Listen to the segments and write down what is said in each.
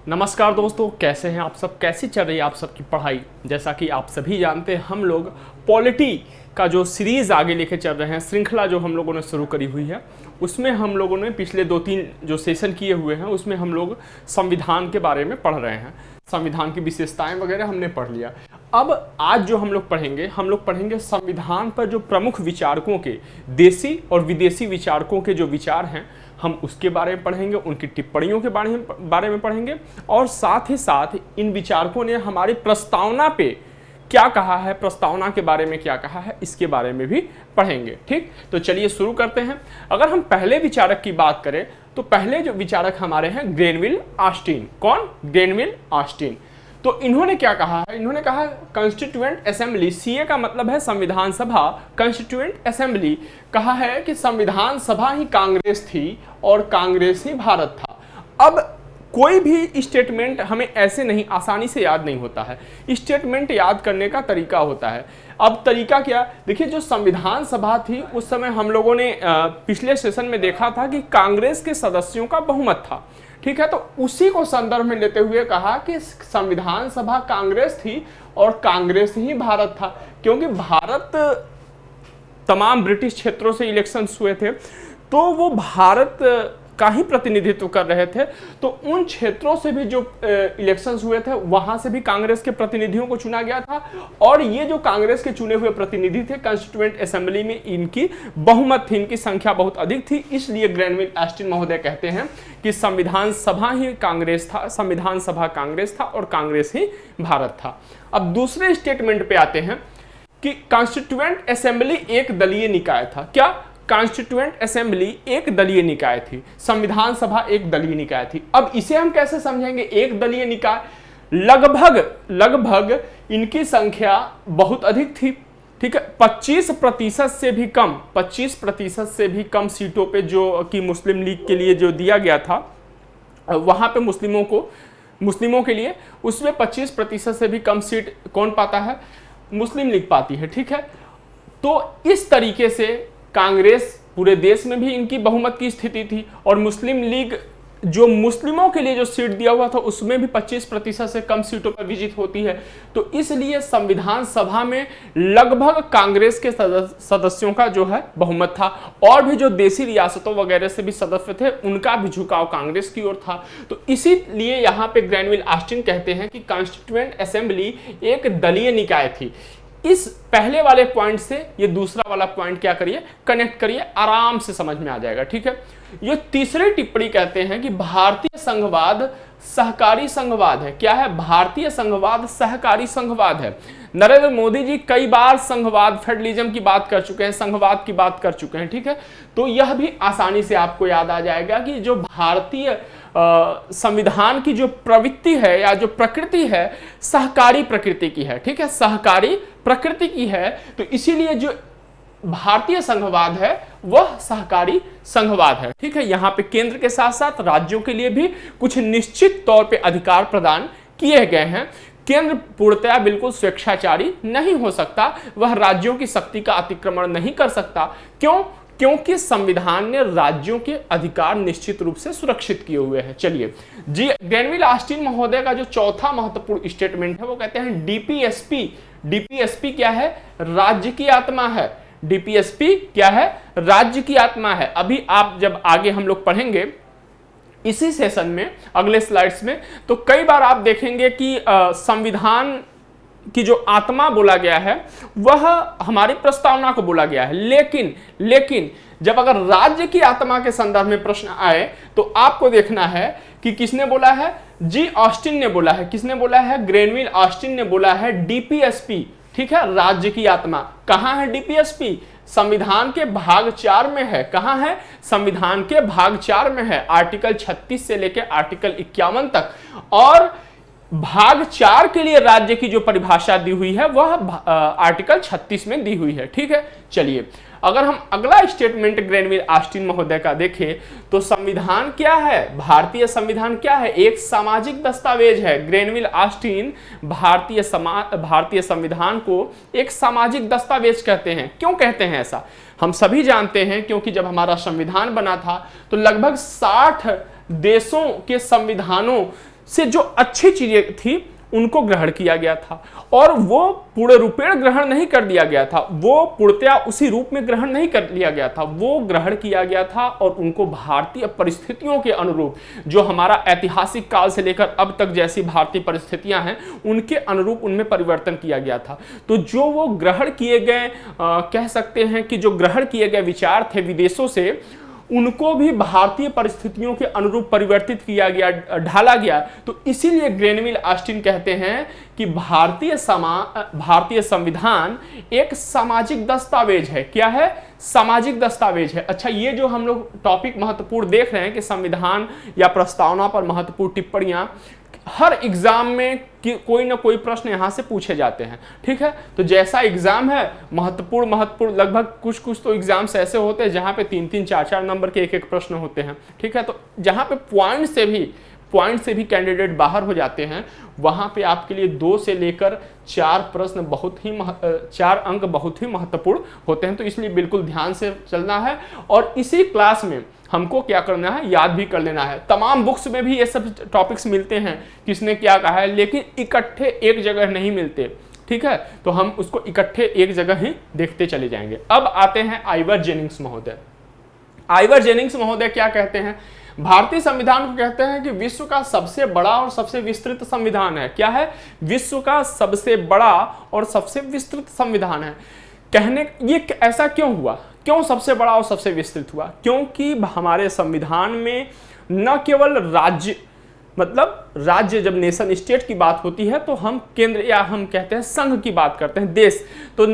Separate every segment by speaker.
Speaker 1: नमस्कार दोस्तों, कैसे हैं आप सब। कैसी चल रही है आप सबकी पढ़ाई। जैसा कि आप सभी जानते हैं, हम लोग पॉलिटी का जो सीरीज़ आगे लेके चल रहे हैं, श्रृंखला जो हम लोगों ने शुरू करी हुई है, उसमें हम लोगों ने पिछले 2-3 जो सेशन किए हुए हैं उसमें हम लोग संविधान के बारे में पढ़ रहे हैं। संविधान की विशेषताएं वगैरह हमने पढ़ लिया। अब आज जो हम लोग पढ़ेंगे संविधान पर जो प्रमुख विचारकों के, देसी और विदेशी विचारकों के जो विचार हैं, हम उसके बारे में पढ़ेंगे, उनकी टिप्पणियों के बारे में पढ़ेंगे, और साथ ही साथ इन विचारकों ने हमारी प्रस्तावना पे क्या कहा है, प्रस्तावना के बारे में क्या कहा है, इसके बारे में भी पढ़ेंगे। ठीक, तो चलिए शुरू करते हैं। अगर हम पहले विचारक की बात करें तो पहले जो विचारक हमारे हैं ग्रेनविल ऑस्टिन। कौन? Granville Austin. तो इन्होंने क्या कहा है? इन्होंने कहा कॉन्स्टिट्यूएंट असेंबली, सीए का मतलब है संविधान सभा, कॉन्स्टिट्यूएंट असेंबली, कहा है कि संविधान सभा ही कांग्रेस थी और कांग्रेस ही भारत था। अब कोई भी स्टेटमेंट हमें ऐसे नहीं आसानी से याद नहीं होता है, स्टेटमेंट याद करने का तरीका होता है। अब तरीका क्या? देखिए, जो संविधान सभा थी उस समय हम लोगों ने पिछले सेशन में देखा था कि कांग्रेस के सदस्यों का बहुमत था। ठीक है, तो उसी को संदर्भ में लेते हुए कहा कि संविधान सभा कांग्रेस थी और कांग्रेस ही भारत था, क्योंकि भारत तमाम ब्रिटिश क्षेत्रों से इलेक्शंस हुए थे तो वो भारत का ही प्रतिनिधित्व कर रहे थे। तो उन क्षेत्रों से भी जो इलेक्शंस हुए थे वहां से भी कांग्रेस के प्रतिनिधियों को चुना गया था, और ये जो कांग्रेस के चुने हुए प्रतिनिधि थे कॉन्स्टिट्यूएंट असेंबली में इनकी बहुमत थी, इनकी संख्या बहुत अधिक थी। इसलिए ग्रेनविल ऑस्टिन महोदय कहते हैं कि संविधान सभा ही कांग्रेस था, संविधान सभा कांग्रेस था और कांग्रेस ही भारत था। अब दूसरे स्टेटमेंट पे आते हैं कि कॉन्स्टिट्यूएंट असेंबली एक दलीय निकाय था। क्या? कॉन्स्टिट्यूएंट असेंबली एक दलीय निकाय थी, संविधान सभा एक दलीय निकाय थी। अब इसे हम कैसे समझेंगे? एक दलीय निकाय, लगभग इनकी संख्या बहुत अधिक थी। ठीक है, 25% से भी कम, 25% से भी कम सीटों पे जो कि मुस्लिम लीग के लिए जो दिया गया था, वहां पे मुस्लिमों के लिए उसमें 25% से भी कम सीट कौन पाता है? मुस्लिम लीग पाती है। ठीक है, तो इस तरीके से कांग्रेस पूरे देश में भी इनकी बहुमत की स्थिति थी, और मुस्लिम लीग जो मुस्लिमों के लिए जो सीट दिया हुआ था उसमें भी 25% से कम सीटों पर विजित होती है। तो इसलिए संविधान सभा में लगभग कांग्रेस के सदस्यों का जो है बहुमत था, और भी जो देसी रियासतों वगैरह से भी सदस्य थे उनका भी झुकाव कांग्रेस की ओर था। तो इसीलिए यहाँ पे ग्रेनविल ऑस्टिन कहते हैं कि कॉन्स्टिट्यूएंट असेंबली एक दलीय निकाय थी। इस पहले वाले पॉइंट से ये दूसरा वाला पॉइंट क्या करिए, कनेक्ट करिए, आराम से समझ में आ जाएगा। ठीक है, ये तीसरी टिप्पणी कहते हैं कि भारतीय संघवाद सहकारी संघवाद है। क्या है? भारतीय संघवाद सहकारी संघवाद है। नरेंद्र मोदी जी कई बार संघवाद, फेडरलिज्म की बात कर चुके हैं, संघवाद की बात कर चुके हैं। ठीक है, तो यह भी आसानी से आपको याद आ जाएगा कि जो भारतीय संविधान की जो प्रवृत्ति है या जो प्रकृति है सहकारी प्रकृति की है। ठीक है, सहकारी प्रकृति की है, तो इसीलिए जो भारतीय संघवाद है वह सहकारी संघवाद है। ठीक है, यहां पे केंद्र के साथ साथ राज्यों के लिए भी कुछ निश्चित तौर पे अधिकार प्रदान किए गए हैं। केंद्र पूर्णतया बिल्कुल स्वेच्छाचारी नहीं हो सकता, वह राज्यों की शक्ति का अतिक्रमण नहीं कर सकता। क्यों? क्योंकि संविधान ने राज्यों के अधिकार निश्चित रूप से सुरक्षित किए हुए हैं। चलिए जी, ग्रेनविल ऑस्टिन महोदय का जो चौथा महत्वपूर्ण स्टेटमेंट है वो कहते हैं डीपीएसपी। डीपीएसपी क्या है? राज्य की आत्मा है। डीपीएसपी क्या है? राज्य की आत्मा है। अभी आप जब आगे हम लोग पढ़ेंगे इसी सेशन में, अगले स्लाइड्स में, तो कई बार आप देखेंगे कि संविधान की जो आत्मा बोला गया है वह हमारी प्रस्तावना को बोला गया है, लेकिन जब अगर राज्य की आत्मा के संदर्भ में प्रश्न आए तो आपको देखना है कि किसने बोला है? जी ऑस्टिन ने बोला है। किसने बोला है? ग्रेनविल ऑस्टिन ने बोला है डीपीएसपी। ठीक है, राज्य की आत्मा। कहां है डीपीएसपी? संविधान के भाग 4 में है। कहां है? संविधान के भाग 4 में है, आर्टिकल 36 से लेकर आर्टिकल 51 तक। और भाग 4 के लिए राज्य की जो परिभाषा दी हुई है वह आर्टिकल 36 में दी हुई है। ठीक है, चलिए अगर हम अगला स्टेटमेंट ग्रेनविल ऑस्टिन महोदय का देखें तो संविधान क्या है? भारतीय संविधान क्या है? एक सामाजिक दस्तावेज है। ग्रेनविल ऑस्टिन भारतीय संविधान को एक सामाजिक दस्तावेज कहते हैं। क्यों कहते हैं ऐसा? हम सभी जानते हैं क्योंकि जब हमारा संविधान बना था तो लगभग 60 देशों के संविधानों से जो अच्छी चीजें थी उनको ग्रहण किया गया था, और वो पूर्ण रूपेण ग्रहण नहीं कर दिया गया था, वो पूर्णतया उसी रूप में ग्रहण नहीं कर लिया गया था, वो ग्रहण किया गया था और उनको भारतीय परिस्थितियों के अनुरूप, जो हमारा ऐतिहासिक काल से लेकर अब तक जैसी भारतीय परिस्थितियां हैं उनके अनुरूप उनमें परिवर्तन किया गया था। तो जो वो ग्रहण किए गए कह सकते हैं कि जो ग्रहण किए गए विचार थे विदेशों से, उनको भी भारतीय परिस्थितियों के अनुरूप परिवर्तित किया गया, ढाला गया। तो इसीलिए ग्रेनविल ऑस्टिन कहते हैं कि भारतीय संविधान एक सामाजिक दस्तावेज है। क्या है? सामाजिक दस्तावेज है। अच्छा, ये जो हम लोग टॉपिक महत्वपूर्ण देख रहे हैं कि संविधान या प्रस्तावना पर महत्वपूर्ण टिप्पणियां, हर एग्जाम में कोई ना कोई प्रश्न यहां से पूछे जाते हैं। ठीक है, तो जैसा एग्जाम है महत्वपूर्ण लगभग कुछ तो एग्जाम्स ऐसे होते हैं जहां पे 3-3, 4-4 नंबर के एक एक प्रश्न होते हैं। ठीक है, तो जहां पे पॉइंट से भी कैंडिडेट बाहर हो जाते हैं, वहां पे आपके लिए 2 से लेकर 4 प्रश्न 4 अंक बहुत ही महत्वपूर्ण होते हैं। तो इसलिए बिल्कुल ध्यान से चलना है, और इसी क्लास में हमको क्या करना है, याद भी कर लेना है। तमाम बुक्स में भी ये सब टॉपिक्स मिलते हैं, किसने क्या कहा है, लेकिन इकट्ठे एक जगह नहीं मिलते। ठीक है, तो हम उसको इकट्ठे एक जगह ही देखते चले जाएंगे। अब आते हैं आइवर जेनिंग्स महोदय। आइवर जेनिंग्स महोदय क्या कहते हैं? भारतीय संविधान को कहते हैं कि विश्व का सबसे बड़ा और सबसे विस्तृत संविधान है। क्या है? विश्व का सबसे बड़ा और सबसे विस्तृत संविधान है। कहने ये ऐसा क्यों हुआ? क्यों सबसे बड़ा और सबसे विस्तृत हुआ? क्योंकि हमारे संविधान में न केवल राज्य, मतलब राज्य, जब नेशन स्टेट की बात होती है तो हम केंद्र या हम कहते हैं संघ की बात करते हैं, देश। तो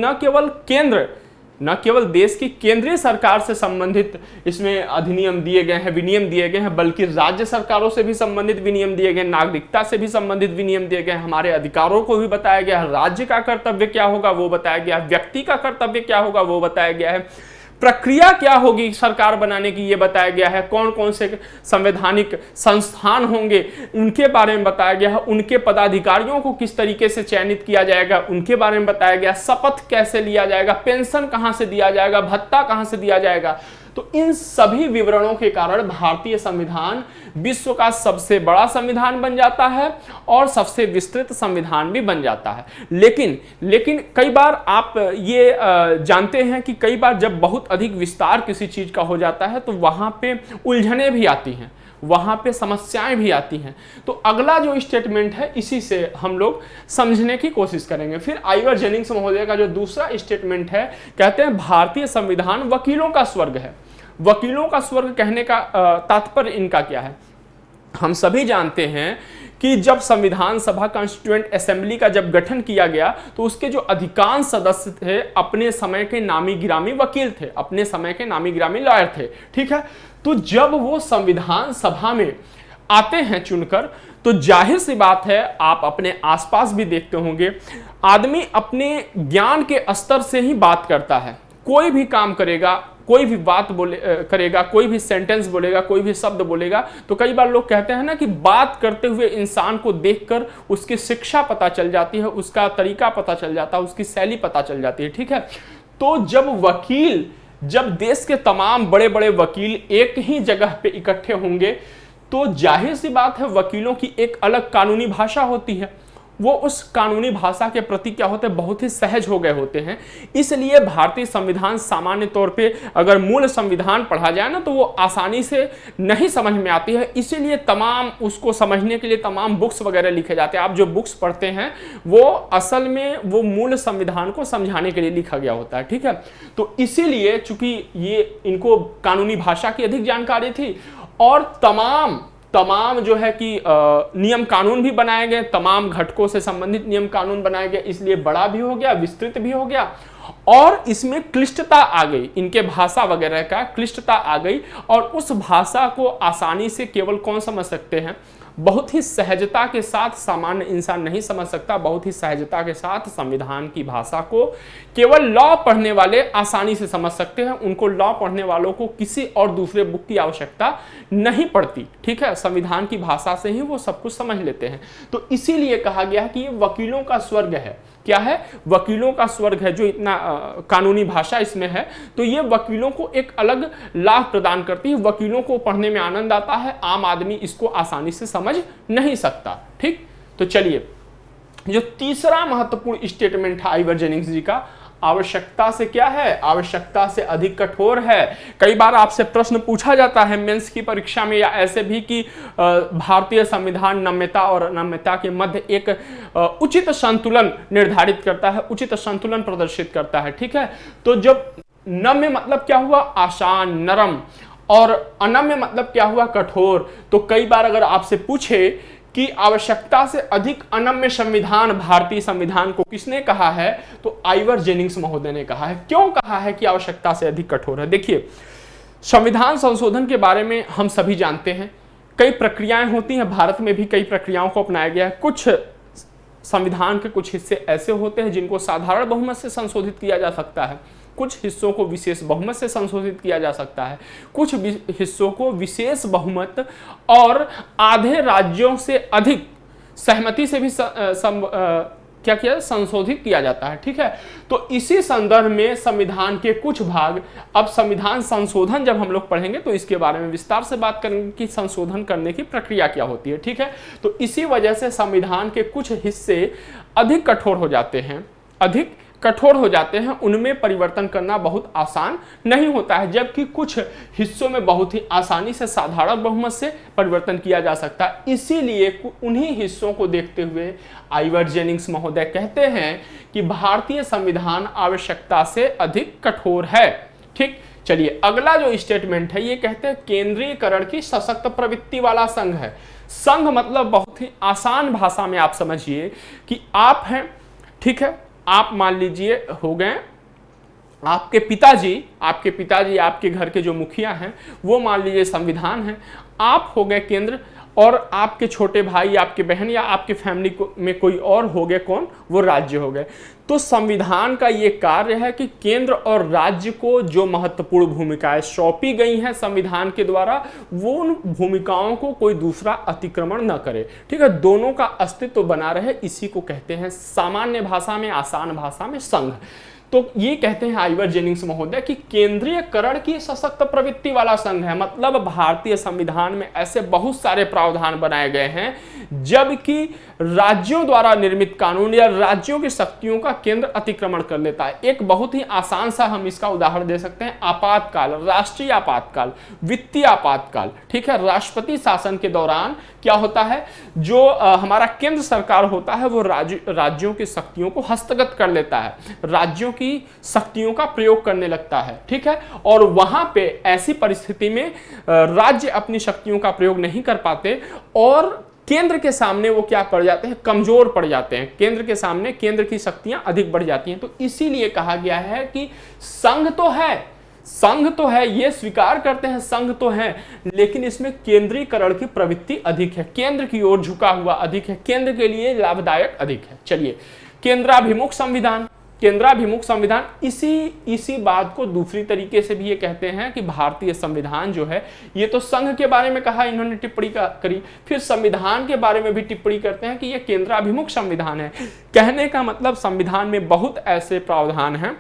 Speaker 1: न केवल देश की केंद्रीय सरकार से संबंधित इसमें अधिनियम दिए गए हैं, विनियम दिए गए हैं, बल्कि राज्य सरकारों से भी संबंधित विनियम दिए गए, नागरिकता से भी संबंधित विनियम दिए गए, हमारे अधिकारों को भी बताया गया है, राज्य का कर्तव्य क्या होगा वो बताया गया है, व्यक्ति का कर्तव्य क्या होगा वो बताया गया है, प्रक्रिया क्या होगी सरकार बनाने की ये बताया गया है, कौन कौन से संवैधानिक संस्थान होंगे उनके बारे में बताया गया है, उनके पदाधिकारियों को किस तरीके से चयनित किया जाएगा उनके बारे में बताया गया, शपथ कैसे लिया जाएगा, पेंशन कहां से दिया जाएगा, भत्ता कहां से दिया जाएगा। तो इन सभी विवरणों के कारण भारतीय संविधान विश्व का सबसे बड़ा संविधान बन जाता है और सबसे विस्तृत संविधान भी बन जाता है। लेकिन कई बार आप ये जानते हैं कि कई बार जब बहुत अधिक विस्तार किसी चीज का हो जाता है तो वहां पे उलझने भी आती हैं, वहां पे समस्याएं भी आती हैं। तो अगला जो स्टेटमेंट है इसी से हम लोग समझने की कोशिश करेंगे। फिर आइवर जेनिंग्स महोदय का जो दूसरा स्टेटमेंट है, कहते हैं भारतीय संविधान वकीलों का स्वर्ग है। वकीलों का स्वर्ग कहने का तात्पर्य इनका क्या है? हम सभी जानते हैं कि जब संविधान सभा कॉन्स्टिट्यूएंट असेंबली का जब गठन किया गया तो उसके जो अधिकांश सदस्य थे अपने समय के नामी गिरामी वकील थे, अपने समय के नामी गिरामी लॉयर थे। ठीक है, तो जब वो संविधान सभा में आते हैं चुनकर, तो जाहिर सी बात है, आप अपने आसपास भी देखते होंगे, आदमी अपने ज्ञान के स्तर से ही बात करता है। कोई भी काम करेगा, कोई भी बात करेगा, कोई भी सेंटेंस बोलेगा, कोई भी शब्द बोलेगा, तो कई बार लोग कहते हैं ना कि बात करते हुए इंसान को देखकर उसकी शिक्षा पता चल जाती है, उसका तरीका पता चल जाता है, उसकी शैली पता चल जाती है। ठीक है, तो जब देश के तमाम बड़े बड़े वकील एक ही जगह पे इकट्ठे होंगे तो जाहिर सी बात है वकीलों की एक अलग कानूनी भाषा होती है। वो उस कानूनी भाषा के प्रति क्या होते हैं, बहुत ही सहज हो गए होते हैं। इसलिए भारतीय संविधान सामान्य तौर पे अगर मूल संविधान पढ़ा जाए ना तो वो आसानी से नहीं समझ में आती है। इसीलिए तमाम उसको समझने के लिए तमाम बुक्स वगैरह लिखे जाते हैं। आप जो बुक्स पढ़ते हैं वो असल में वो मूल संविधान को समझाने के लिए लिखा गया होता है। ठीक है, तो इसीलिए चूंकि ये इनको कानूनी भाषा की अधिक जानकारी थी और तमाम जो है कि नियम कानून भी बनाए गए, तमाम घटकों से संबंधित नियम कानून बनाए गए, इसलिए बड़ा भी हो गया, विस्तृत भी हो गया और इसमें क्लिष्टता आ गई, इनके भाषा वगैरह का क्लिष्टता आ गई। और उस भाषा को आसानी से केवल कौन समझ सकते हैं, बहुत ही सहजता के साथ, सामान्य इंसान नहीं समझ सकता, बहुत ही सहजता के साथ संविधान की भाषा को केवल लॉ पढ़ने वाले आसानी से समझ सकते हैं। उनको लॉ पढ़ने वालों को किसी और दूसरे बुक की आवश्यकता नहीं पड़ती। ठीक है, संविधान की भाषा से ही वो सब कुछ समझ लेते हैं। तो इसीलिए कहा गया है कि ये वकीलों का स्वर्ग है। क्या है? वकीलों का स्वर्ग है, जो इतना कानूनी भाषा इसमें है, तो ये वकीलों को एक अलग लाभ प्रदान करती है। वकीलों को पढ़ने में आनंद आता है, आम आदमी इसको आसानी से समझ नहीं सकता। ठीक, तो चलिए, जो तीसरा महत्वपूर्ण स्टेटमेंट है आइवर जेनिंग्स जी का, आवश्यकता से क्या है, आवश्यकता से अधिक कठोर है। कई बार आपसे प्रश्न पूछा जाता है मेंस की परीक्षा में या ऐसे भी कि भारतीय संविधान नम्यता और अनम्यता के मध्य एक उचित संतुलन निर्धारित करता है, उचित संतुलन प्रदर्शित करता है। ठीक है, तो जब नम्य मतलब क्या हुआ, आसान नरम, और अनम्य मतलब क्या हुआ, कठोर। तो कई बार अगर आपसे पूछे कि आवश्यकता से अधिक अनम्य संविधान भारतीय संविधान को किसने कहा है, तो आइवर जेनिंग्स महोदय ने कहा है। क्यों कहा है कि आवश्यकता से अधिक कठोर है? देखिए, संविधान संशोधन के बारे में हम सभी जानते हैं, कई प्रक्रियाएं होती हैं, भारत में भी कई प्रक्रियाओं को अपनाया गया है। कुछ संविधान के कुछ हिस्से ऐसे होते हैं जिनको साधारण बहुमत से संशोधित किया जा सकता है, कुछ हिस्सों को विशेष बहुमत से संशोधित किया जा सकता है, कुछ हिस्सों को विशेष बहुमत और आधे राज्यों से अधिक सहमति से भी क्या किया, संशोधित किया जाता है। ठीक है, तो इसी संदर्भ में संविधान के कुछ भाग, अब संविधान संशोधन जब हम लोग पढ़ेंगे तो इसके बारे में विस्तार से बात करेंगे कि संशोधन करने की प्रक्रिया क्या होती है। ठीक है, तो इसी वजह से संविधान के कुछ हिस्से अधिक कठोर हो जाते हैं, अधिक कठोर हो जाते हैं, उनमें परिवर्तन करना बहुत आसान नहीं होता है, जबकि कुछ हिस्सों में बहुत ही आसानी से साधारण बहुमत से परिवर्तन किया जा सकता है। इसीलिए उन्हीं हिस्सों को देखते हुए आइवर जेनिंग्स महोदय कहते हैं कि भारतीय संविधान आवश्यकता से अधिक कठोर है। ठीक, चलिए, अगला जो स्टेटमेंट है ये कहते हैं केंद्रीयकरण की सशक्त प्रवृत्ति वाला संघ है। संघ मतलब बहुत ही आसान भाषा में आप समझिए कि आप हैं, ठीक है, आप मान लीजिए हो गए, आपके पिताजी आपके घर के जो मुखिया हैं वो मान लीजिए संविधान है, आप हो गए केंद्र, और आपके छोटे भाई, आपके बहन या आपके फैमिली में कोई और हो गए, कौन, वो राज्य हो गए। तो संविधान का ये कार्य है कि केंद्र और राज्य को जो महत्वपूर्ण भूमिकाएं सौंपी गई हैं संविधान के द्वारा, वो उन भूमिकाओं को कोई दूसरा अतिक्रमण न करे। ठीक है, दोनों का अस्तित्व बना रहे, इसी को कहते हैं सामान्य भाषा में, आसान भाषा में संघ। तो ये कहते हैं आइवर जेनिंग्स महोदय कि केंद्रीयकरण की सशक्त प्रवृत्ति वाला संघ है, मतलब भारतीय संविधान में ऐसे बहुत सारे प्रावधान बनाए गए हैं जबकि राज्यों द्वारा निर्मित कानून या राज्यों की शक्तियों का केंद्र अतिक्रमण कर लेता है। एक बहुत ही आसान सा हम इसका उदाहरण दे सकते हैं, आपातकाल, राष्ट्रीय आपातकाल, वित्तीय आपातकाल। ठीक है, राष्ट्रपति शासन के दौरान क्या होता है, जो हमारा केंद्र सरकार होता है वो राज्यों की शक्तियों को हस्तगत कर लेता है, राज्यों की शक्तियों का प्रयोग करने लगता है। ठीक है, और वहां पे ऐसी परिस्थिति में राज्य अपनी शक्तियों का प्रयोग नहीं कर पाते और केंद्र के सामने वो क्या पड़ जाते हैं, कमजोर पड़ जाते हैं। केंद्र के सामने केंद्र की शक्तियां अधिक बढ़ जाती हैं। तो इसीलिए कहा गया है कि संघ तो है, ये स्वीकार करते हैं, संघ तो है, लेकिन इसमें केंद्रीकरण की प्रवृत्ति अधिक है, केंद्र की ओर झुका हुआ अधिक है, केंद्र के लिए लाभदायक अधिक है। चलिए, केंद्राभिमुख संविधान, केंद्राभिमुख संविधान, इसी बात को दूसरी तरीके से भी ये कहते हैं कि भारतीय संविधान जो है, ये तो संघ के बारे में कहा, इन्होंने टिप्पणी करी, फिर संविधान के बारे में भी टिप्पणी करते हैं कि ये केंद्राभिमुख संविधान है। कहने का मतलब संविधान में बहुत ऐसे प्रावधान हैं,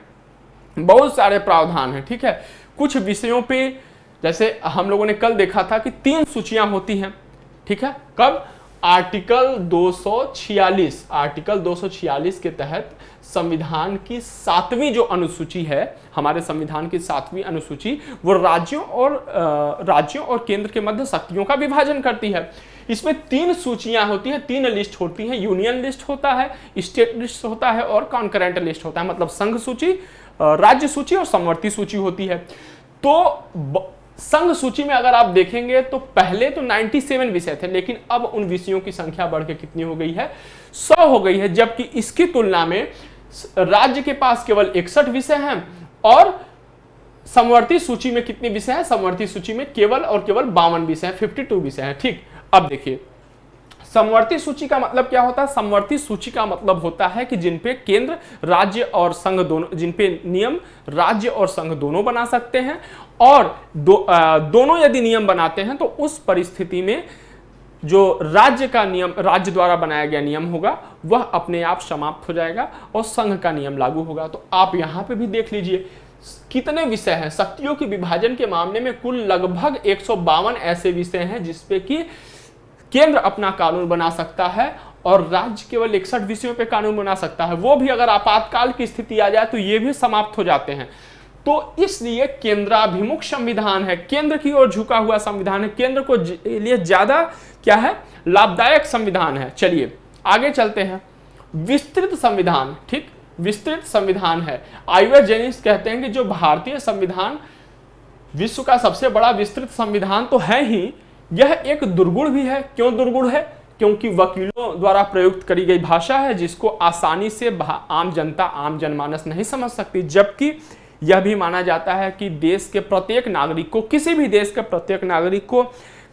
Speaker 1: बहुत सारे प्रावधान हैं। ठीक है, कुछ विषयों पे जैसे हम लोगों ने कल देखा था कि 3 सूचियां होती हैं। ठीक है, कब, आर्टिकल 246 के तहत संविधान की 7वीं जो अनुसूची है, हमारे संविधान की 7वीं अनुसूची, वो राज्यों और केंद्र के मध्य शक्तियों का विभाजन करती है। इसमें 3 सूचियां होती हैं, 3 लिस्ट होती हैं, यूनियन लिस्ट होता है, स्टेट लिस्ट होता है और कॉन्करेंट लिस्ट होता है, मतलब संघ सूची, राज्य सूची और समवर्ती सूची होती है। तो संघ सूची में अगर आप देखेंगे तो पहले तो 97 विषय थे, लेकिन अब उन विषयों की संख्या बढ़ के कितनी हो गई है, 100 हो गई है, जबकि इसकी तुलना में राज्य के पास केवल 61 विषय हैं और समवर्ती सूची में कितने विषय हैं, समवर्ती सूची में केवल और केवल 52 विषय हैं, 52 विषय हैं। ठीक, अब देखिए समवर्ती सूची का मतलब क्या होता है, समवर्ती सूची का मतलब होता है कि जिन पे केंद्र, राज्य और संघ दोनों, जिन पे नियम राज्य और संघ दोनों बना सकते हैं, और दोनों यदि नियम बनाते हैं तो उस परिस्थिति में जो राज्य का नियम, राज्य द्वारा बनाया गया नियम होगा, वह अपने आप समाप्त हो जाएगा और संघ का नियम लागू होगा। तो आप यहां पे भी देख लीजिए कितने विषय हैं। शक्तियों के विभाजन के मामले में कुल लगभग 152 ऐसे विषय हैं जिसपे कि केंद्र अपना कानून बना सकता है और राज्य केवल 61 विषयों पे कानून बना सकता है। वो भी अगर आपातकाल की स्थिति आ जाए तो ये भी समाप्त हो जाते हैं। तो इसलिए केंद्राभिमुख संविधान है, केंद्र की ओर झुका हुआ संविधान है, केंद्र को लिए ज्यादा क्या है, लाभदायक संविधान है। चलिए आगे चलते हैं। विस्तृत संविधान, ठीक, विस्तृत संविधान है। आइवर जेनिस कहते हैं कि जो भारतीय संविधान विश्व का सबसे बड़ा विस्तृत संविधान तो है ही, यह एक दुर्गुण भी है। क्यों दुर्गुण है? क्योंकि वकीलों द्वारा प्रयुक्त करी गई भाषा है जिसको आसानी से आम जनता, आम जनमानस नहीं समझ सकती। जबकि यह भी माना जाता है कि देश के प्रत्येक नागरिक को, किसी भी देश के प्रत्येक नागरिक को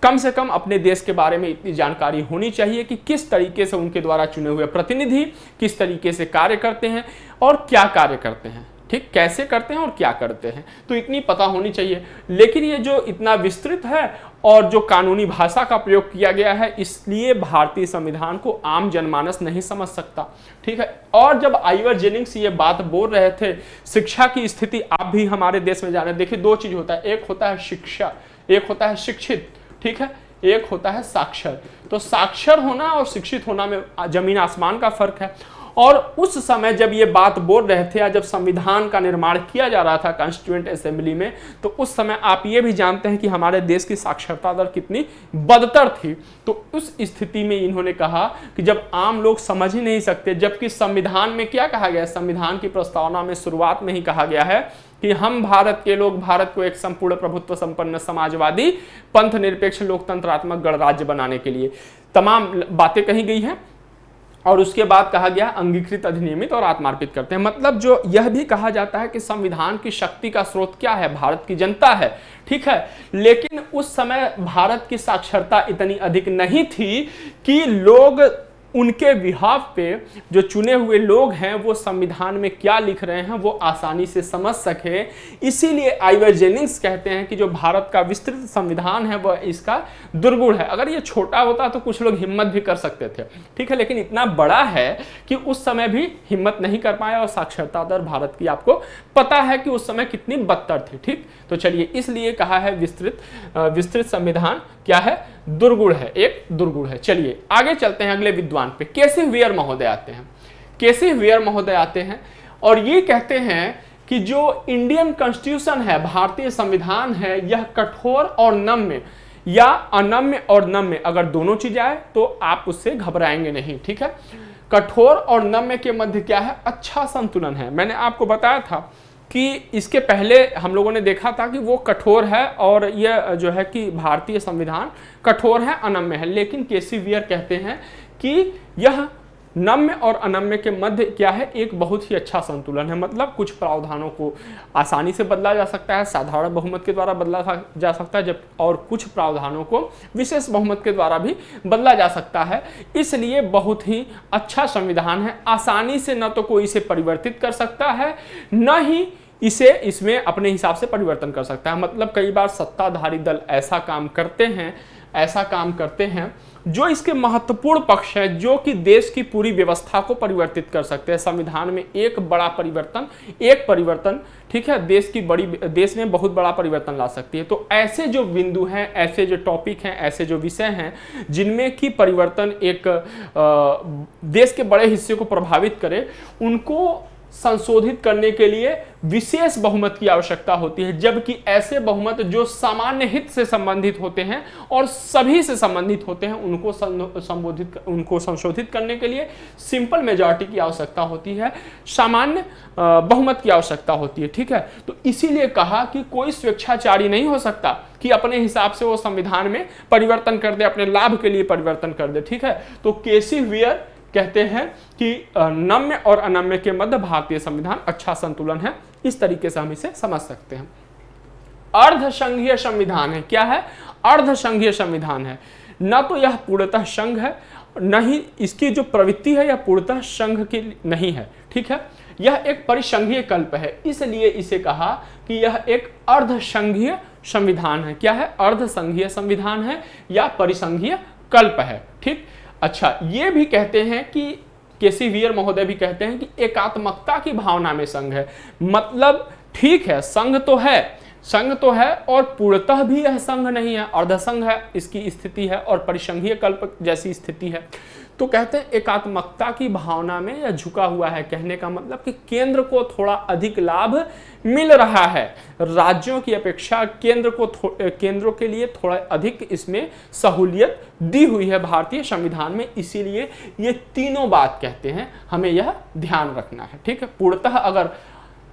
Speaker 1: कम से कम अपने देश के बारे में इतनी जानकारी होनी चाहिए कि किस तरीके से उनके द्वारा चुने हुए प्रतिनिधि किस तरीके से कार्य करते हैं और क्या कार्य करते हैं, ठीक, कैसे करते हैं और क्या करते हैं, तो इतनी पता होनी चाहिए। लेकिन ये जो इतना विस्तृत है और जो कानूनी भाषा का प्रयोग किया गया है, इसलिए भारतीय संविधान को आम जनमानस नहीं समझ सकता, ठीक है। और जब आइवर जेनिंग्स ये बात बोल रहे थे, शिक्षा की स्थिति आप भी हमारे देश में जाने, देखिए दो चीज होता है, एक होता है शिक्षा, एक होता है शिक्षित, ठीक है, एक होता है साक्षर। तो साक्षर होना और शिक्षित होना में जमीन आसमान का फर्क है। और उस समय जब ये बात बोल रहे थे या जब संविधान का निर्माण किया जा रहा था कॉन्स्टिट्यूएंट असेंबली में, तो उस समय आप ये भी जानते हैं कि हमारे देश की साक्षरता दर कितनी बदतर थी। तो उस स्थिति में इन्होंने कहा कि जब आम लोग समझ ही नहीं सकते, जबकि संविधान में क्या कहा गया है, संविधान की प्रस्तावना में शुरुआत में ही कहा गया है कि हम भारत के लोग भारत को एक संपूर्ण प्रभुत्व संपन्न समाजवादी पंथ निरपेक्ष लोकतंत्रात्मक गणराज्य बनाने के लिए तमाम बातें कही गई हैं। और उसके बाद कहा गया अंगीकृत, अधिनियमित और आत्मार्पित करते हैं। मतलब जो यह भी कहा जाता है कि संविधान की शक्ति का स्रोत क्या है, भारत की जनता है, ठीक है। लेकिन उस समय भारत की साक्षरता इतनी अधिक नहीं थी कि लोग उनके बिहाफ पे जो चुने हुए लोग हैं वो संविधान में क्या लिख रहे हैं वो आसानी से समझ सके। इसीलिए आइवर जेनिंग्स कहते हैं कि जो भारत का विस्तृत संविधान है वह इसका दुर्गुण है। अगर ये छोटा होता तो कुछ लोग हिम्मत भी कर सकते थे, ठीक है, लेकिन इतना बड़ा है कि उस समय भी हिम्मत नहीं कर पाया। और साक्षरता दर भारत की आपको पता है कि उस समय कितनी बदतर थी, ठीक। तो चलिए, इसलिए कहा है विस्तृत संविधान क्या है, दुर्गुण है, एक दुर्गुण है। चलिए आगे चलते हैं अगले विद्वान पे। केसी वेयर महोदय आते हैं। केसी वेयर महोदय आते हैं और ये कहते हैं कि जो इंडियन कॉन्स्टिट्यूशन है, भारतीय संविधान है, यह कठोर और नम्य या अनम्य और नम्य, अगर दोनों चीज आए तो आप उससे घबराएंगे नहीं, ठीक है। कठोर और नम्य के मध्य क्या है, अच्छा संतुलन है। मैंने आपको बताया था कि इसके पहले हम लोगों ने देखा था कि वो कठोर है और यह जो है कि भारतीय संविधान कठोर है, अनम्य है। लेकिन केसी वेयर कहते हैं कि यह नम्य और अनम्य के मध्य क्या है, एक बहुत ही अच्छा संतुलन है। मतलब कुछ प्रावधानों को आसानी से बदला जा सकता है, साधारण बहुमत के द्वारा बदला जा सकता है, जब और कुछ प्रावधानों को विशेष बहुमत के द्वारा भी बदला जा सकता है। इसलिए बहुत ही अच्छा संविधान है। आसानी से न तो कोई इसे परिवर्तित कर सकता है, न ही इसे इसमें अपने हिसाब से परिवर्तन कर सकता है। मतलब कई बार सत्ताधारी दल ऐसा काम करते हैं जो इसके महत्वपूर्ण पक्ष है, जो कि देश की पूरी व्यवस्था को परिवर्तित कर सकते हैं। संविधान में एक परिवर्तन, ठीक है, देश में बहुत बड़ा परिवर्तन ला सकती है। तो ऐसे जो बिंदु हैं, ऐसे जो टॉपिक हैं, ऐसे जो विषय हैं जिनमें कि परिवर्तन एक देश के बड़े हिस्से को प्रभावित करे, उनको संशोधित करने के लिए विशेष बहुमत की आवश्यकता होती है। जबकि ऐसे बहुमत जो सामान्य हित से संबंधित होते हैं और सभी से संबंधित होते हैं, उनको संशोधित करने के लिए सिंपल मेजॉरिटी की आवश्यकता होती है, सामान्य बहुमत की आवश्यकता होती है, ठीक है। तो इसीलिए कहा कि कोई स्वेच्छाचारी नहीं हो सकता कि अपने हिसाब से वो संविधान में परिवर्तन कर दे, अपने लाभ के लिए परिवर्तन कर दे, ठीक है। तो केसी वेयर कहते हैं कि नम्य और अनम्य के मध्य भारतीय संविधान अच्छा संतुलन है। इस तरीके से हम इसे समझ सकते हैं। अर्धसंघीय संविधान है। क्या है? अर्धसंघीय संविधान है। न तो यह पूर्णतः संघ है, न ही इसकी जो प्रवृत्ति है यह पूर्णतः संघ की नहीं है, ठीक है। यह एक परिसंघीय कल्प है, इसलिए इसे कहा कि यह एक अर्धसंघीय संविधान है। क्या है? अर्धसंघीय संविधान है या परिसंघीय कल्प है। ठीक, अच्छा, ये भी कहते हैं कि केसी वीर महोदय भी कहते हैं कि एकात्मकता की भावना में संघ है। मतलब ठीक है, संघ तो है और पूर्णतः भी यह संघ नहीं है, अर्धसंघ है, इसकी स्थिति है और परिसंघीय कल्प जैसी स्थिति है। तो कहते हैं एकात्मकता की भावना में यह झुका हुआ है। कहने का मतलब कि केंद्र को थोड़ा अधिक लाभ मिल रहा है, राज्यों की अपेक्षा केंद्रों के लिए थोड़ा अधिक इसमें सहूलियत दी हुई है भारतीय संविधान में। इसीलिए ये तीनों बात कहते हैं, हमें यह ध्यान रखना है। ठीक है,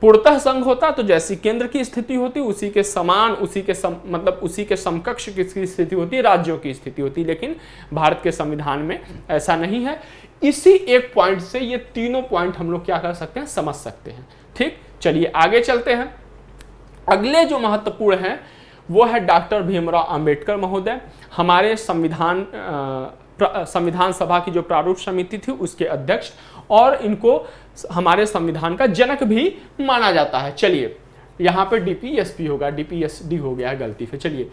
Speaker 1: पूर्णतः संघ होता तो जैसी केंद्र की स्थिति होती उसी के समान, उसी के समकक्ष किसकी स्थिति होती, राज्यों की स्थिति होती, लेकिन भारत के संविधान में ऐसा नहीं है। इसी एक पॉइंट से ये तीनों पॉइंट हम लोग क्या कर सकते हैं, समझ सकते हैं। ठीक, चलिए आगे चलते हैं। अगले जो महत्वपूर्ण है वो है डॉक्टर भीमराव अंबेडकर महोदय, हमारे संविधान सभा की जो प्रारूप समिति थी उसके अध्यक्ष, और इनको हमारे संविधान का जनक भी माना जाता है। चलिए यहाँ पे डीपीएसपी होगा, डीपीएसडी हो गया गलती से। चलिए,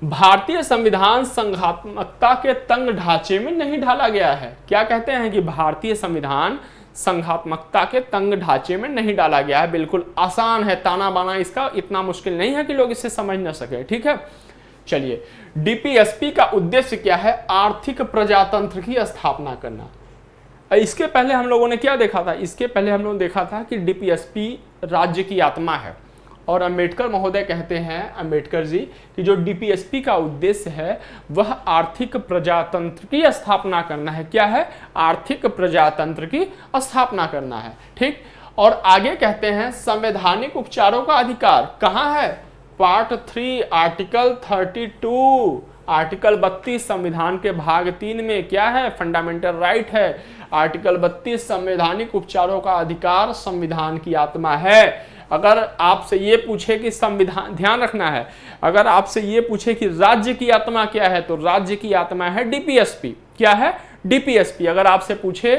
Speaker 1: भारतीय संविधान संघात्मकता के तंग ढांचे में नहीं ढाला गया है। क्या कहते हैं कि भारतीय संविधान संघात्मकता के तंग ढांचे में नहीं डाला गया है। बिल्कुल आसान है, ताना बाना इसका इतना मुश्किल नहीं है कि लोग इसे समझ न सके। ठीक है, चलिए, डीपीएसपी का उद्देश्य क्या है, आर्थिक प्रजातंत्र की स्थापना करना। इसके पहले हम लोगों ने क्या देखा था, इसके पहले हम लोगों ने देखा था कि डीपीएसपी राज्य की आत्मा है, और अंबेडकर महोदय कहते हैं, अंबेडकर जी, कि जो डीपीएसपी का उद्देश्य है वह आर्थिक प्रजातंत्र की स्थापना करना है। क्या है, आर्थिक प्रजातंत्र की स्थापना करना है। ठीक, और आगे कहते हैं संवैधानिक उपचारों का अधिकार कहाँ है, पार्ट 3 आर्टिकल 32, आर्टिकल 32 संविधान के भाग 3 में क्या है, फंडामेंटल राइट है। आर्टिकल 32 संवैधानिक उपचारों का अधिकार संविधान की आत्मा है। अगर आपसे ये पूछे कि संविधान, ध्यान रखना है, अगर आपसे ये पूछे कि राज्य की आत्मा क्या है, तो राज्य की आत्मा है डीपीएसपी। क्या है, डीपीएसपी। अगर आपसे पूछे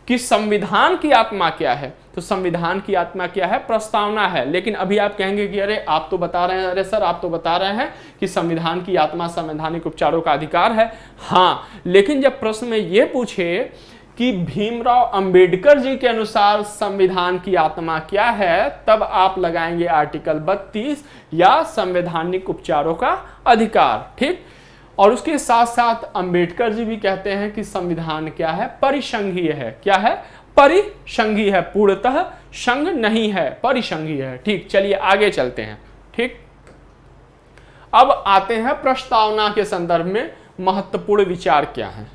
Speaker 1: कि संविधान की आत्मा क्या है, तो संविधान की आत्मा क्या है, प्रस्तावना है। लेकिन अभी आप कहेंगे कि अरे आप तो बता रहे हैं, अरे सर आप तो बता रहे हैं कि संविधान की आत्मा संवैधानिक उपचारों का अधिकार है। हाँ, लेकिन जब प्रश्न में ये पूछे कि भीमराव अंबेडकर जी के अनुसार संविधान की आत्मा क्या है, तब आप लगाएंगे आर्टिकल 32 या संवैधानिक उपचारों का अधिकार। ठीक, और उसके साथ साथ अंबेडकर जी भी कहते हैं कि संविधान क्या है, परिसंघीय है। क्या है, परिसंघीय है, पूर्णतः संघ नहीं है, परिसंघीय है। ठीक, चलिए आगे चलते हैं। ठीक, अब आते हैं प्रस्तावना के संदर्भ में महत्वपूर्ण विचार क्या है।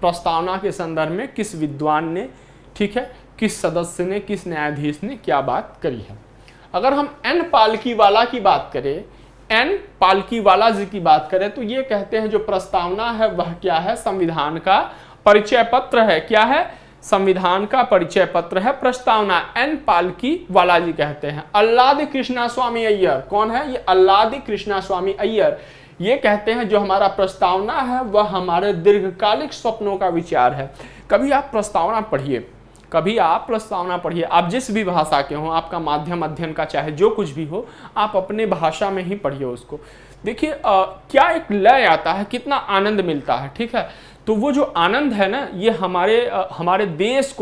Speaker 1: प्रस्तावना के संदर्भ में किस विद्वान ने, ठीक है, किस सदस्य ने, किस न्यायाधीश ने क्या बात करी है। अगर हम एन पालकीवाला की बात करें, एन पालकीवाला जी की बात करें, तो ये कहते हैं जो प्रस्तावना है वह क्या है, संविधान का परिचय पत्र है। क्या है, संविधान का परिचय पत्र है प्रस्तावना। एन पालकीवाला जी कहते हैं। अल्लादी कृष्णा स्वामी अय्यर, कौन है ये, अल्लादी कृष्णा स्वामी अय्यर, ये कहते हैं जो हमारा प्रस्तावना है वह हमारे दीर्घकालिक स्वप्नों का विचार है। कभी आप प्रस्तावना पढ़िए, आप जिस भी भाषा के हो, आपका माध्यम अध्ययन का चाहे जो कुछ भी हो, आप अपने भाषा में ही पढ़िए उसको। देखिए क्या एक लय आता है, कितना आनंद मिलता है। ठीक है, तो वो जो आनंद है ना, ये हमारे देश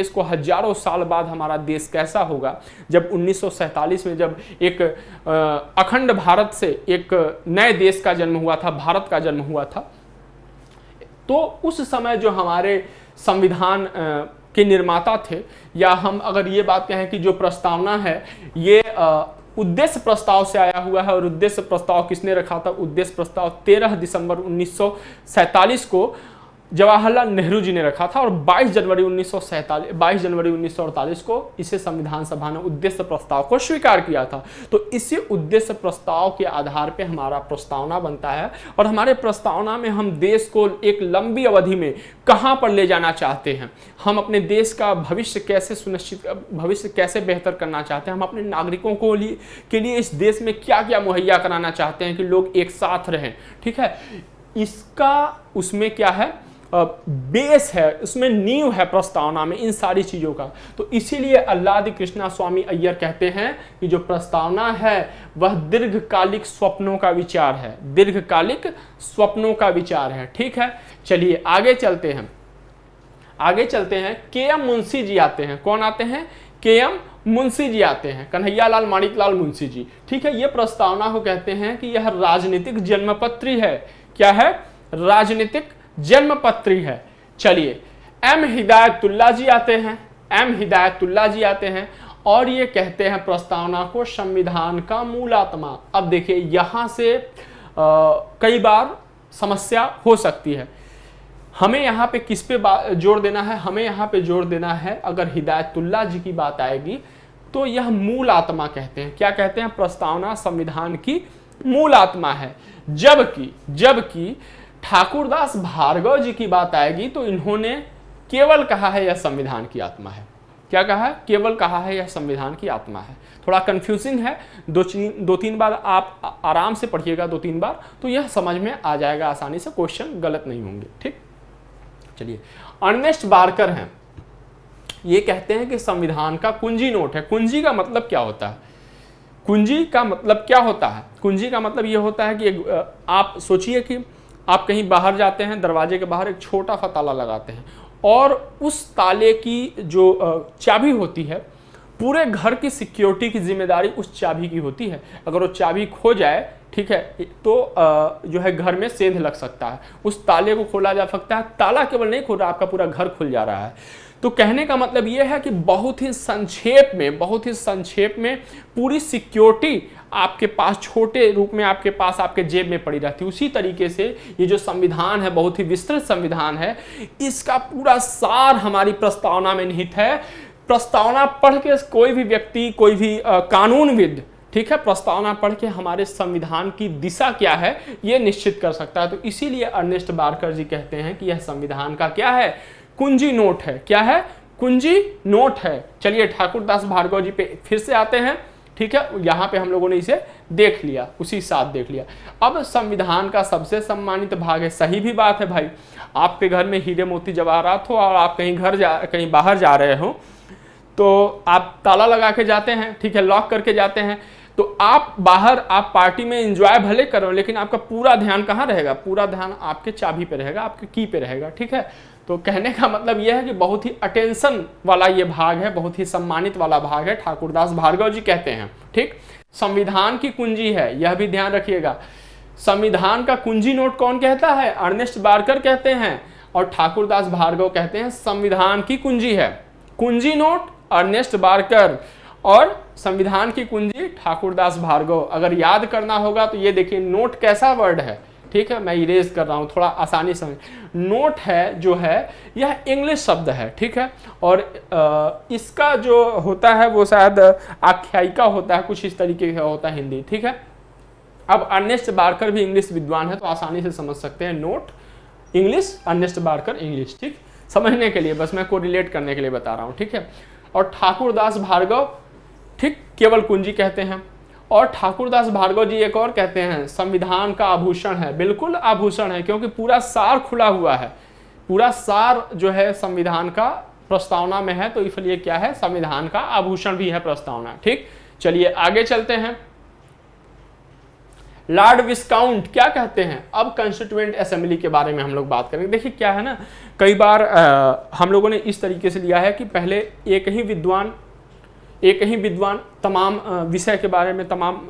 Speaker 1: को हजारों साल बाद हमारा देश कैसा होगा, जब 1947 में जब एक अखंड भारत से एक नए देश का जन्म हुआ था, भारत का जन्म हुआ था, तो उस समय जो हमारे संविधान के निर्माता थे, या हम अगर ये बात कहें कि जो प्रस्तावना है ये उद्देश्य प्रस्ताव से आया हुआ है, और उद्देश्य प्रस्ताव किसने रखा था, उद्देश्य प्रस्ताव 13 दिसंबर 1947 को जवाहरलाल नेहरू जी ने रखा था, और 22 जनवरी 1948 को इसे संविधान सभा ने उद्देश्य प्रस्ताव को स्वीकार किया था। तो इसी उद्देश्य प्रस्ताव के आधार पे हमारा प्रस्तावना बनता है, और हमारे प्रस्तावना में हम देश को एक लंबी अवधि में कहां पर ले जाना चाहते हैं, हम अपने देश का भविष्य कैसे बेहतर करना चाहते हैं, हम अपने नागरिकों के लिए इस देश में क्या क्या मुहैया कराना चाहते हैं कि लोग एक साथ रहें। ठीक है, इसका उसमें क्या है, बेस है, उसमें नींव है प्रस्तावना में इन सारी चीज़ों का। तो इसीलिए आह्लादी कृष्णा स्वामी अय्यर कहते हैं कि जो प्रस्तावना है वह दीर्घकालिक स्वप्नों का विचार है, दीर्घकालिक स्वप्नों का विचार है। ठीक है, चलिए आगे चलते हैं, आगे चलते हैं। के.एम. मुंशी जी आते हैं। कौन आते हैं? के.एम. मुंशी जी आते हैं, कन्हैयालाल माणिकलाल मुंशी जी। ठीक है, ये प्रस्तावना को कहते हैं कि यह राजनीतिक जन्मपत्री है। क्या है? राजनीतिक जन्मपत्री है। चलिए, एम हिदायतुल्लाह जी आते हैं, एम हिदायतुल्लाह जी आते हैं और ये कहते हैं प्रस्तावना को संविधान का मूल आत्मा। अब देखिए, यहां से कई बार समस्या हो सकती है। हमें यहाँ पे किस पे जोर देना है? हमें यहाँ पे जोर देना है, अगर हिदायतुल्लाह जी की बात आएगी तो यह मूल आत्मा कहते हैं। क्या कहते हैं? प्रस्तावना संविधान की मूल आत्मा है। जबकि ठाकुरदास भार्गव जी की बात आएगी तो इन्होंने केवल कहा है यह संविधान की आत्मा है। क्या कहा है? केवल कहा है यह संविधान की आत्मा है। थोड़ा कंफ्यूजिंग है, दो तीन बार आप आराम से पढ़िएगा, 2-3 बार, तो यह समझ में आ जाएगा आसानी से, क्वेश्चन गलत नहीं होंगे। ठीक, चलिए, अर्नेस्ट बार्कर हैं, ये कहते हैं कि संविधान का कुंजी नोट है। कुंजी का मतलब क्या होता है? कुंजी का मतलब क्या होता है? कुंजी का मतलब ये होता है कि आप सोचिए कि आप कहीं बाहर जाते हैं, दरवाजे के बाहर एक छोटा सा ताला लगाते हैं और उस ताले की जो चाबी होती है, पूरे घर की सिक्योरिटी की जिम्मेदारी उस चाबी की होती है। अगर वो चाबी खो जाए, ठीक है, तो जो है घर में सेंध लग सकता है। उस ताले को खोला जा सकता है। ताला केवल नहीं खोल रहा, आपका पूरा घर खुल जा रहा है। तो कहने का मतलब ये है कि बहुत ही संक्षेप में पूरी सिक्योरिटी आपके पास छोटे रूप में आपके पास आपके जेब में पड़ी रहती है। उसी तरीके से ये जो संविधान है, बहुत ही विस्तृत संविधान है, इसका पूरा सार हमारी प्रस्तावना में निहित है। प्रस्तावना पढ़ के कोई भी व्यक्ति, कोई भी कानूनविद, ठीक है, प्रस्तावना पढ़ के हमारे संविधान की दिशा क्या है ये निश्चित कर सकता है। तो इसीलिए अर्नेस्ट बार्कर जी कहते हैं कि यह संविधान का क्या है? कुंजी नोट है। क्या है? कुंजी नोट है। चलिए, ठाकुरदास भार्गव जी पे फिर से आते हैं। ठीक है, यहाँ पे हम लोगों ने इसे देख लिया, उसी साथ देख लिया। अब संविधान का सबसे सम्मानित भाग है। सही भी बात है भाई, आपके घर में हीरे मोती जवाहरात हो और आप कहीं बाहर जा रहे हो तो आप ताला लगा के जाते हैं, ठीक है, लॉक करके जाते हैं। तो आप बाहर, आप पार्टी में एंजॉय भले करो, लेकिन आपका पूरा ध्यान कहाँ रहेगा? पूरा ध्यान आपके चाबी पे रहेगा, आपके की पे रहेगा। ठीक है, तो कहने का मतलब यह है कि बहुत ही अटेंशन वाला ये भाग है, बहुत ही सम्मानित वाला भाग है, ठाकुरदास भार्गव जी कहते हैं। ठीक, संविधान की कुंजी है, यह भी ध्यान रखिएगा। संविधान का कुंजी नोट कौन कहता है? अर्नेस्ट बार्कर कहते हैं और ठाकुरदास भार्गव कहते हैं संविधान की कुंजी है। कुंजी नोट अर्नेस्ट बार्कर और संविधान की कुंजी ठाकुरदास भार्गव। अगर याद करना होगा तो ये देखिए, नोट कैसा वर्ड है? ठीक है, मैं इरेज कर रहा हूँ थोड़ा आसानी से। नोट है जो है यह इंग्लिश शब्द है। ठीक है, और इसका जो होता है वो शायद आख्यायिका होता है, कुछ इस तरीके का होता है हिंदी। ठीक है, अब अर्नेस्ट बार्कर भी इंग्लिश विद्वान है तो आसानी से समझ सकते हैं। Note English, Ernest Barker English. ठीक, समझने के लिए बस मैं को रिलेट करने के लिए बता रहा हूँ। ठीक है, और ठाकुरदास भार्गव, ठीक, केवल कुंजी कहते हैं। और ठाकुरदास भार्गव जी एक और कहते हैं संविधान का आभूषण है। बिल्कुल आभूषण है, क्योंकि पूरा सार खुला हुआ है। पूरा सार जो है संविधान का प्रस्तावना में है, तो इसलिए क्या है? संविधान का आभूषण भी है प्रस्तावना। ठीक, चलिए आगे चलते हैं। लॉर्ड विस्काउंट क्या कहते हैं? अब कंस्टिट्यूएंट असेंबली के बारे में हम लोग बात करेंगे। देखिए क्या है ना, कई बार हम लोगों ने इस तरीके से लिया है कि पहले एक ही विद्वान तमाम विषय के बारे में, तमाम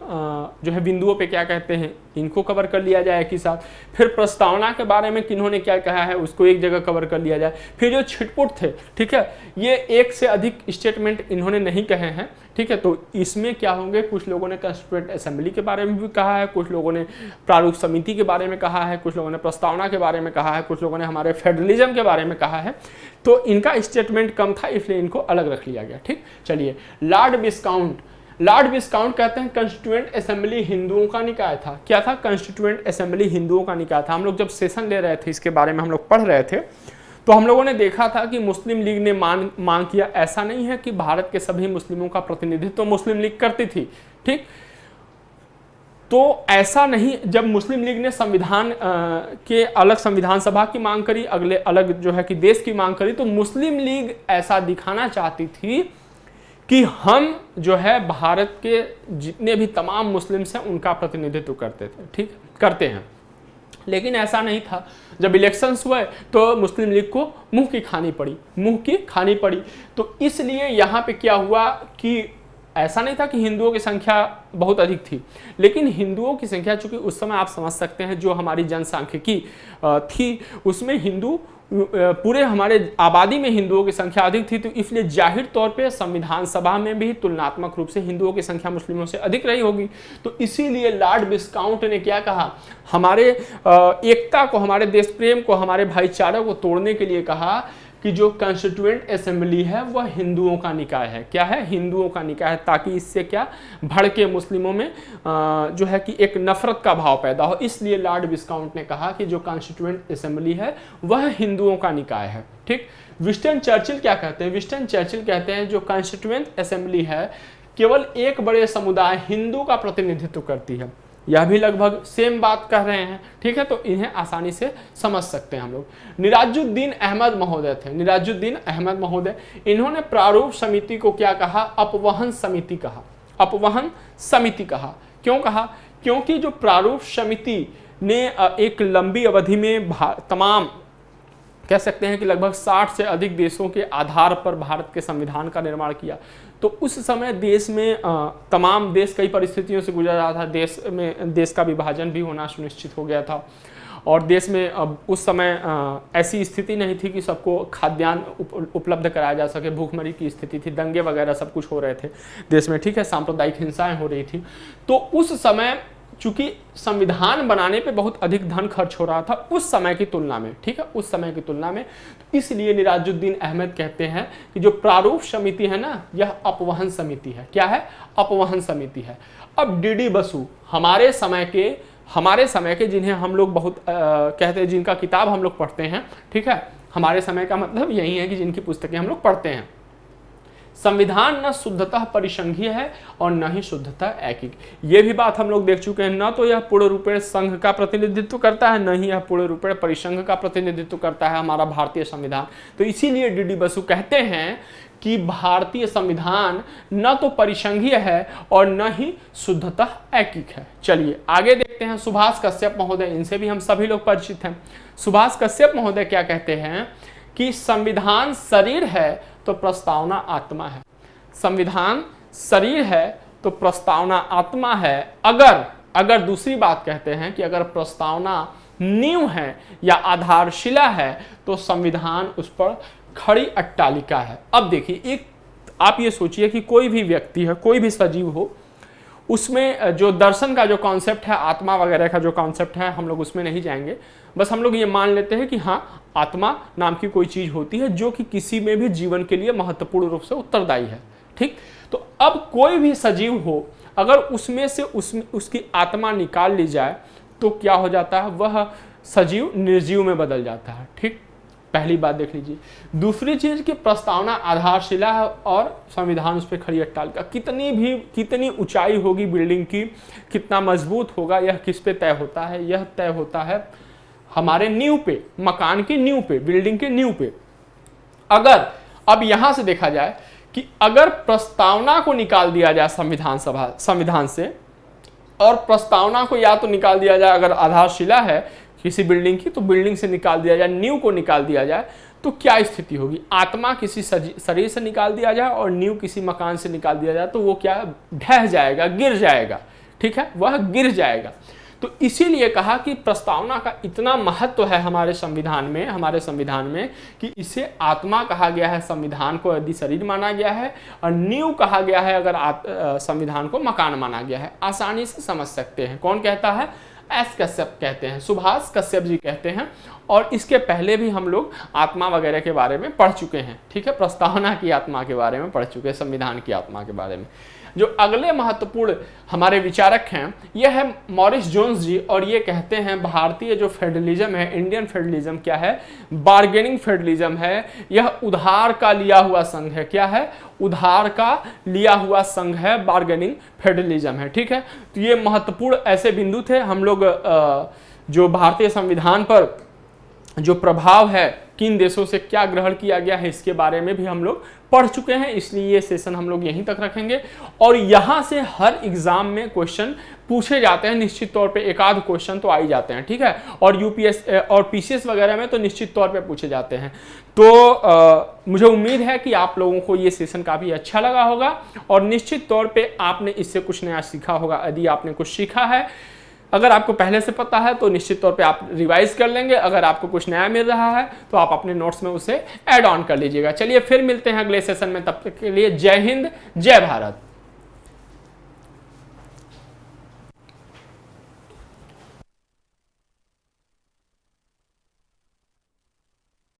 Speaker 1: जो है बिंदुओं पे क्या कहते हैं, इनको कवर कर लिया जाए एक ही साथ। फिर प्रस्तावना के बारे में किन्होंने क्या कहा है उसको एक जगह कवर कर लिया जाए। फिर जो छिटपुट थे, ठीक है, ये एक से अधिक स्टेटमेंट इन्होंने नहीं कहे हैं। ठीक है, तो इसमें क्या होंगे, कुछ लोगों ने कंस्टिट्यूएंट असेंबली के बारे में भी कहा है, कुछ लोगों ने प्रारूप समिति के बारे में कहा है, कुछ लोगों ने प्रस्तावना के बारे में कहा है, कुछ लोगों ने हमारे फेडरलिज्म के बारे में कहा है। तो इनका स्टेटमेंट कम था, इसलिए इनको अलग रख लिया गया। ठीक, चलिए, लॉर्ड विस्काउंट कहते हैं कंस्टिट्यूएंट असेंबली हिंदुओं का निकाय था। क्या था? कंस्टिट्यूएंट असेंबली हिंदुओं का निकाय था। हम लोग जब सेशन ले रहे थे, इसके बारे में हम लोग पढ़ रहे थे, तो हम लोगों ने देखा था कि मुस्लिम लीग ने मांग किया। ऐसा नहीं है कि भारत के सभी मुस्लिमों का प्रतिनिधित्व तो मुस्लिम लीग करती थी। ठीक, तो ऐसा नहीं, जब मुस्लिम लीग ने संविधान के अलग संविधान सभा की मांग करी, अगले अलग जो है कि देश की मांग करी, तो मुस्लिम लीग ऐसा दिखाना चाहती थी कि हम जो है भारत के जितने भी तमाम मुस्लिम्स हैं उनका प्रतिनिधित्व करते थे, ठीक करते हैं। लेकिन ऐसा नहीं था। जब इलेक्शंस हुए तो मुस्लिम लीग को मुंह की खानी पड़ी। तो इसलिए यहाँ पे क्या हुआ कि ऐसा नहीं था कि हिंदुओं की संख्या बहुत अधिक थी, लेकिन हिंदुओं की संख्या, चूंकि उस समय आप समझ सकते हैं जो हमारी जनसांख्यिकी थी उसमें हिंदू पूरे हमारे आबादी में हिंदुओं की संख्या अधिक थी, तो इसलिए जाहिर तौर पे संविधान सभा में भी तुलनात्मक रूप से हिंदुओं की संख्या मुस्लिमों से अधिक रही होगी। तो इसीलिए लॉर्ड विस्काउंट ने क्या कहा, हमारे एकता को, हमारे देश प्रेम को, हमारे भाईचारे को तोड़ने के लिए कहा कि जो कॉन्स्टिट्यूएंट असेंबली है वह हिंदुओं का निकाय है। क्या है? हिंदुओं का निकाय है, ताकि इससे क्या भड़के मुस्लिमों में जो है कि एक नफरत का भाव पैदा हो। इसलिए लॉर्ड विस्काउंट ने कहा कि जो कॉन्स्टिट्यूएंट असेंबली है वह हिंदुओं का निकाय है। ठीक। विंस्टन चर्चिल क्या कहते हैं? विंस्टन चर्चिल कहते हैं जो कॉन्स्टिट्यूएंट असेंबली है केवल एक बड़े समुदाय हिंदू का प्रतिनिधित्व करती है। यह भी लगभग सेम बात कह रहे हैं। ठीक है, तो इन्हें आसानी से समझ सकते हैं हम लोग। निराजुद्दीन अहमद महोदय थे, निराजुद्दीन अहमद महोदय, इन्होंने प्रारूप समिति को क्या कहा? अपवहन समिति कहा। अपवहन समिति कहा। क्यों कहा? क्योंकि जो प्रारूप समिति ने एक लंबी अवधि में तमाम, कह सकते हैं कि लगभग 60 से अधिक देशों के आधार पर भारत के संविधान का निर्माण किया। तो उस समय देश में तमाम देश कई परिस्थितियों से गुजर रहा था। देश का विभाजन भी होना सुनिश्चित हो गया था, और देश में उस समय ऐसी स्थिति नहीं थी कि सबको खाद्यान्न उपलब्ध कराया जा सके। भूखमरी की स्थिति थी, दंगे वगैरह सब कुछ हो रहे थे देश में। ठीक है, सांप्रदायिक हिंसाएं हो रही थी। तो उस समय चूंकि संविधान बनाने पे बहुत अधिक धन खर्च हो रहा था उस समय की तुलना में। ठीक है, उस समय की तुलना में, तो इसलिए निराजुद्दीन अहमद कहते हैं कि जो प्रारूप समिति है ना, यह अपवहन समिति है। क्या है? अपवहन समिति है। अब डीडी बसु हमारे समय के जिन्हें हम लोग बहुत कहते हैं, जिनका किताब हम लोग पढ़ते हैं। ठीक है, हमारे समय का मतलब यही है कि जिनकी पुस्तकें हम लोग पढ़ते हैं। संविधान न शुद्धतः परिसंघीय है और न ही शुद्धतः ऐकिक। ये भी बात हम लोग देख चुके हैं। न तो यह पूर्ण रूपेण संघ का प्रतिनिधित्व करता है, न ही यह पूर्ण रूपेण परिसंघ का प्रतिनिधित्व करता है हमारा भारतीय संविधान। तो इसीलिए डीडी बसु कहते हैं कि भारतीय संविधान न तो परिसंघीय है और न ही शुद्धतः ऐकिक है। चलिए आगे देखते हैं। सुभाष कश्यप महोदय, इनसे भी हम सभी लोग परिचित हैं। सुभाष कश्यप महोदय क्या कहते हैं कि संविधान शरीर है तो प्रस्तावना आत्मा है। संविधान शरीर है तो प्रस्तावना आत्मा है। अगर दूसरी बात कहते हैं कि अगर प्रस्तावना नींव है या आधारशिला है तो संविधान उस पर खड़ी अट्टालिका है। अब देखिए, एक आप ये सोचिए कि कोई भी व्यक्ति है, कोई भी सजीव हो, उसमें जो दर्शन का जो कॉन्सेप्ट है, आत्मा वगैरह का जो कॉन्सेप्ट है, हम लोग उसमें नहीं जाएंगे। बस हम लोग ये मान लेते हैं कि हाँ, आत्मा नाम की कोई चीज होती है जो कि किसी में भी जीवन के लिए महत्वपूर्ण रूप से उत्तरदायी है। ठीक, तो अब कोई भी सजीव हो, अगर उसमें से उसकी आत्मा निकाल ली जाए तो क्या हो जाता है? वह सजीव निर्जीव में बदल जाता है। ठीक, पहली बात देख लीजिए। दूसरी चीज की प्रस्तावना आधारशिला है और संविधान उस पर खड़ी अट्टालिका। कितनी ऊंचाई होगी बिल्डिंग की, कितना मजबूत होगा, यह किस पे तय होता है? यह तय होता है हमारे नींव पे, मकान की नींव पे, बिल्डिंग के नींव पे। अगर अब यहां से देखा जाए कि अगर प्रस्तावना को निकाल दिया जाए संविधान से, और प्रस्तावना को या तो निकाल दिया जाए, अगर आधारशिला है किसी बिल्डिंग की तो बिल्डिंग से निकाल दिया जाए, नींव को निकाल दिया जाए, तो क्या स्थिति होगी? आत्मा किसी शरीर से निकाल दिया जाए और नींव किसी मकान से निकाल दिया जाए तो वो क्या ढह जाएगा, गिर जाएगा। ठीक है, वह गिर जाएगा। तो इसीलिए कहा कि प्रस्तावना का इतना महत्व है हमारे संविधान में कि इसे आत्मा कहा गया है संविधान को, यदि शरीर माना गया है, और नींव कहा गया है अगर संविधान को मकान माना गया है। आसानी से समझ सकते हैं। कौन कहता है? एस कश्यप कहते हैं, सुभाष कश्यप जी कहते हैं। और इसके पहले भी हम लोग आत्मा वगैरह के बारे में पढ़ चुके हैं। ठीक है, प्रस्तावना की आत्मा के बारे में पढ़ चुके हैं, संविधान की आत्मा के बारे में। जो अगले महत्वपूर्ण हमारे विचारक हैं यह है मॉरिस जोन्स जी, और ये कहते हैं भारतीय जो फेडरलिज्म है, इंडियन फेडरलिज्म क्या है, बार्गेनिंग फेडरलिज्म है, यह उधार का लिया हुआ संघ है। क्या है? उधार का लिया हुआ संघ है, बार्गेनिंग फेडरलिज्म है। ठीक है, तो ये महत्वपूर्ण ऐसे बिंदु थे। हम लोग जो भारतीय संविधान पर जो प्रभाव है, किन देशों से क्या ग्रहण किया गया है, इसके बारे में भी हम लोग पढ़ चुके हैं, इसलिए ये सेशन हम लोग यहीं तक रखेंगे। और यहाँ से हर एग्जाम में क्वेश्चन पूछे जाते हैं, निश्चित तौर पे एक आध क्वेश्चन तो आ ही जाते हैं। ठीक है, और यूपीएस और पीसीएस वगैरह में तो निश्चित तौर पे पूछे जाते हैं। तो मुझे उम्मीद है कि आप लोगों को ये सेशन काफ़ी अच्छा लगा होगा और निश्चित तौर पे आपने इससे कुछ नया सीखा होगा। यदि आपने कुछ सीखा है, अगर आपको पहले से पता है तो निश्चित तौर पे आप रिवाइज कर लेंगे। अगर आपको कुछ नया मिल रहा है तो आप अपने नोट्स में उसे ऐड ऑन कर लीजिएगा। चलिए फिर मिलते हैं अगले सेशन में, तब तक के लिए जय हिंद, जय भारत।